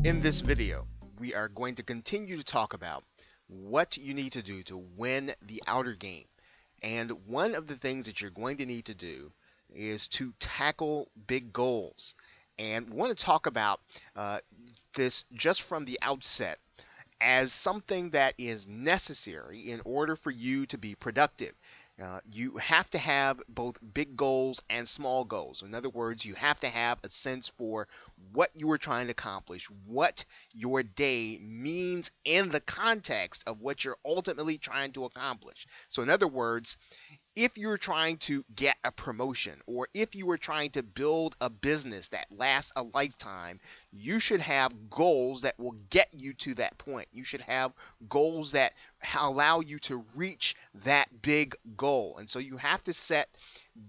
In this video, we are going to continue to talk about what you need to do to win the outer game. And one of the things that you're going to need to do is to tackle big goals. And we want to talk about this just from the outset as something that is necessary in order for you to be productive. You have to have both big goals and small goals. In other words, you have to have a sense for what you are trying to accomplish, what your day means in the context of what you're ultimately trying to accomplish. So, in other words, if you're trying to get a promotion or if you are trying to build a business that lasts a lifetime, you should have goals that will get you to that point. You should have goals that allow you to reach that big goal. And so you have to set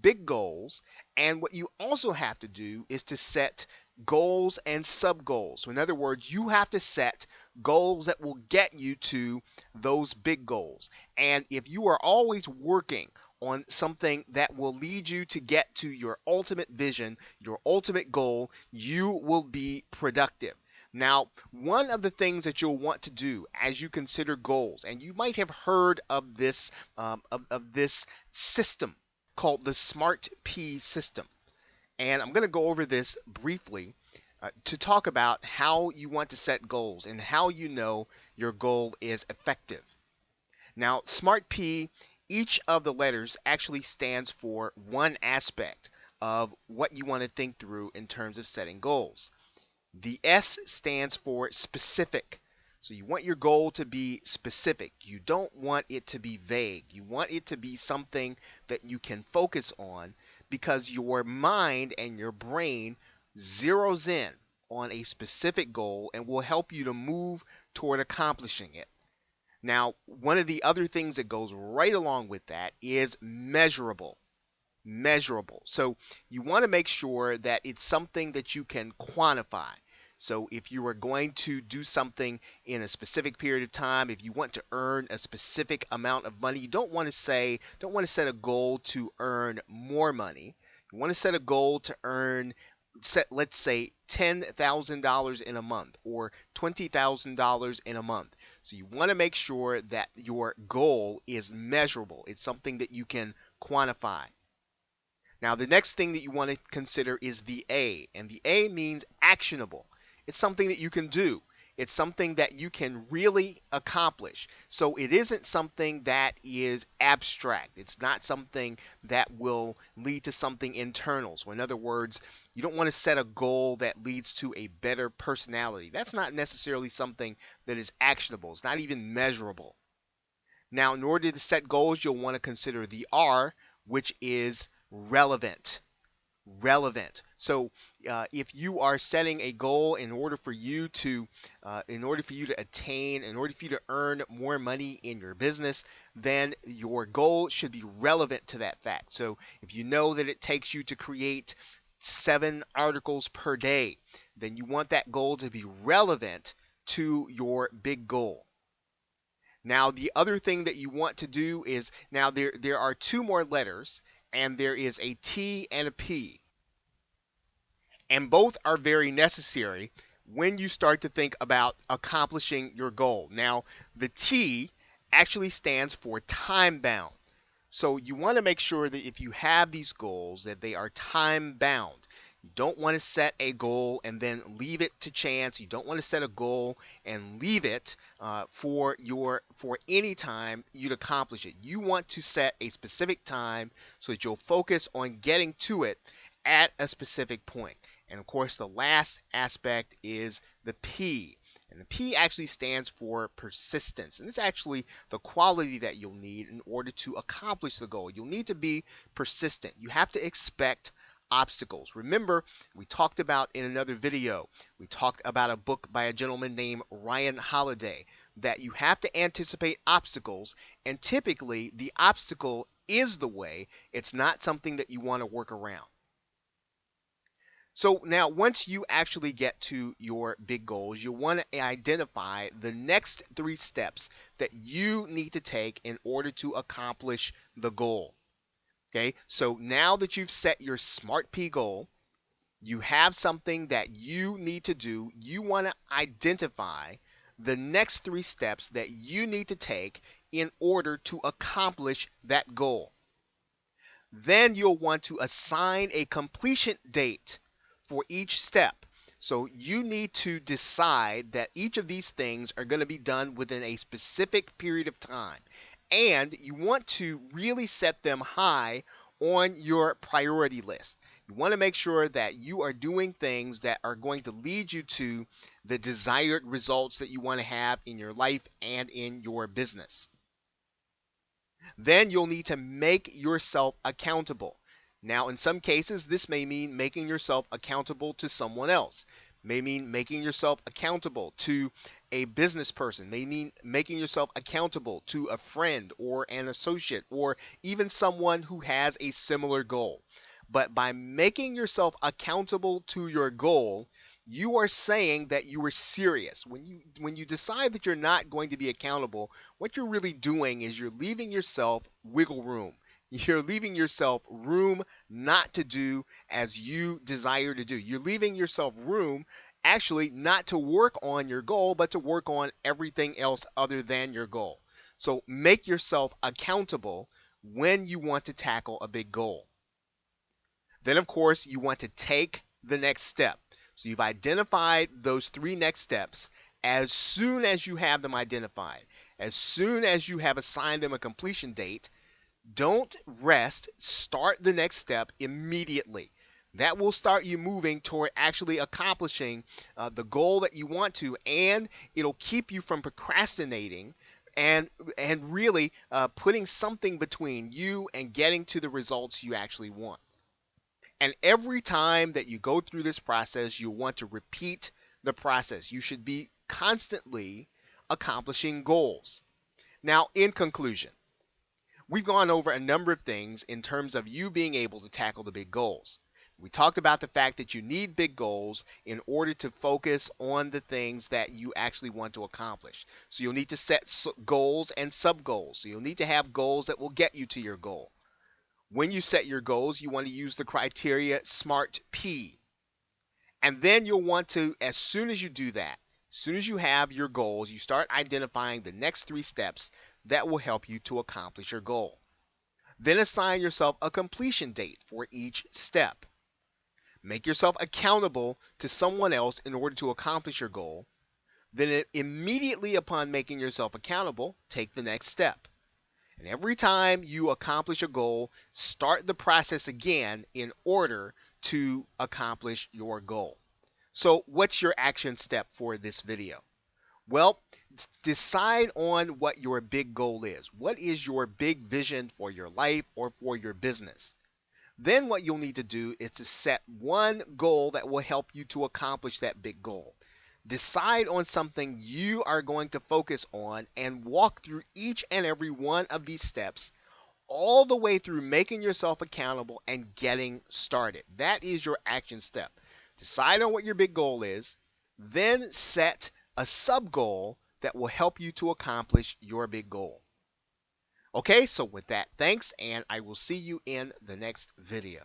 big goals. And what you also have to do is to set goals and sub goals. So, in other words, you have to set goals that will get you to those big goals. And if you are always working on something that will lead you to get to your ultimate vision, your ultimate goal, you will be productive. Now, one of the things that you'll want to do as you consider goals, and you might have heard of this of this system called the SMART P system, and I'm going to go over this briefly to talk about how you want to set goals and how you know your goal is effective. Now, SMART P, each of the letters actually stands for one aspect of what you want to think through in terms of setting goals. The S stands for specific. So you want your goal to be specific. You don't want it to be vague. You want it to be something that you can focus on because your mind and your brain zeroes in on a specific goal and will help you to move toward accomplishing it. Now, one of the other things that goes right along with that is measurable. Measurable. So you want to make sure that it's something that you can quantify. So if you are going to do something in a specific period of time, if you want to earn a specific amount of money, you don't want to set a goal to earn more money. You want to set a goal to let's say $10,000 in a month or $20,000 in a month. So you want to make sure that your goal is measurable. It's something that you can quantify. Now, the next thing that you want to consider is the A, and the A means actionable. It's something that you can do. It's something that you can really accomplish. So it isn't something that is abstract. It's not something that will lead to something internal. So, in other words, you don't want to set a goal that leads to a better personality. That's not necessarily something that is actionable. It's not even measurable. Now, in order to set goals, you'll want to consider the R, which is relevant. Relevant. So, if you are setting a goal in order for you to attain, in order for you to earn more money in your business, then your goal should be relevant to that fact. So, if you know that it takes you to create 7 articles per day, then you want that goal to be relevant to your big goal. Now, the other thing that you want to do is now there are 2 more letters, and there is a T and a P. And both are very necessary when you start to think about accomplishing your goal. Now, the T actually stands for time bound. So you want to make sure that if you have these goals that they are time bound. You don't want to set a goal and then leave it to chance. You don't want to set a goal and leave it for any time you'd accomplish it. You want to set a specific time so that you'll focus on getting to it at a specific point. And of course, the last aspect is the P. And the P actually stands for persistence. And it's actually the quality that you'll need in order to accomplish the goal. You'll need to be persistent. You have to expect obstacles. Remember, we talked about in another video, we talked about a book by a gentleman named Ryan Holiday, that you have to anticipate obstacles, and typically the obstacle is the way. It's not something that you want to work around. So now, once you actually get to your big goals, you want to identify the next 3 steps that you need to take in order to accomplish the goal. Okay, so now that you've set your SMART P goal, you have something that you need to do. You want to identify the next 3 steps that you need to take in order to accomplish that goal. Then you'll want to assign a completion date for each step. So you need to decide that each of these things are going to be done within a specific period of time. And you want to really set them high on your priority list. You want to make sure that you are doing things that are going to lead you to the desired results that you want to have in your life and in your business. Then you'll need to make yourself accountable. Now, in some cases, this may mean making yourself accountable to someone else. May mean making yourself accountable to a business person. May mean making yourself accountable to a friend or an associate or even someone who has a similar goal. But by making yourself accountable to your goal, you are saying that you are serious. When you decide that you're not going to be accountable, what you're really doing is you're leaving yourself wiggle room. You're leaving yourself room not to do as you desire to do. You're leaving yourself room actually not to work on your goal, but to work on everything else other than your goal. So make yourself accountable when you want to tackle a big goal. Then, of course, you want to take the next step. So you've identified those 3 next steps. As soon as you have them identified, as soon as you have assigned them a completion date, don't rest. Start the next step immediately. That will start you moving toward actually accomplishing the goal that you want to, and it'll keep you from procrastinating and really putting something between you and getting to the results you actually want. And every time that you go through this process, you want to repeat the process. You should be constantly accomplishing goals. Now, in conclusion, we've gone over a number of things in terms of you being able to tackle the big goals. We talked about the fact that you need big goals in order to focus on the things that you actually want to accomplish. So you'll need to set goals and sub goals. So you'll need to have goals that will get you to your goal. When you set your goals, you want to use the criteria SMART P. And then you'll want to, as soon as you do that, as soon as you have your goals, you start identifying the next 3 steps that will help you to accomplish your goal. Then assign yourself a completion date for each step. Make yourself accountable to someone else in order to accomplish your goal. Then immediately upon making yourself accountable, take the next step. And every time you accomplish a goal, start the process again in order to accomplish your goal. So what's your action step for this video? Well, decide on what your big goal is. What is your big vision for your life or for your business? Then what you'll need to do is to set one goal that will help you to accomplish that big goal. Decide on something you are going to focus on and walk through each and every one of these steps all the way through making yourself accountable and getting started. That is your action step. Decide on what your big goal is, then set a sub goal that will help you to accomplish your big goal. Okay, so with that, thanks, and I will see you in the next video.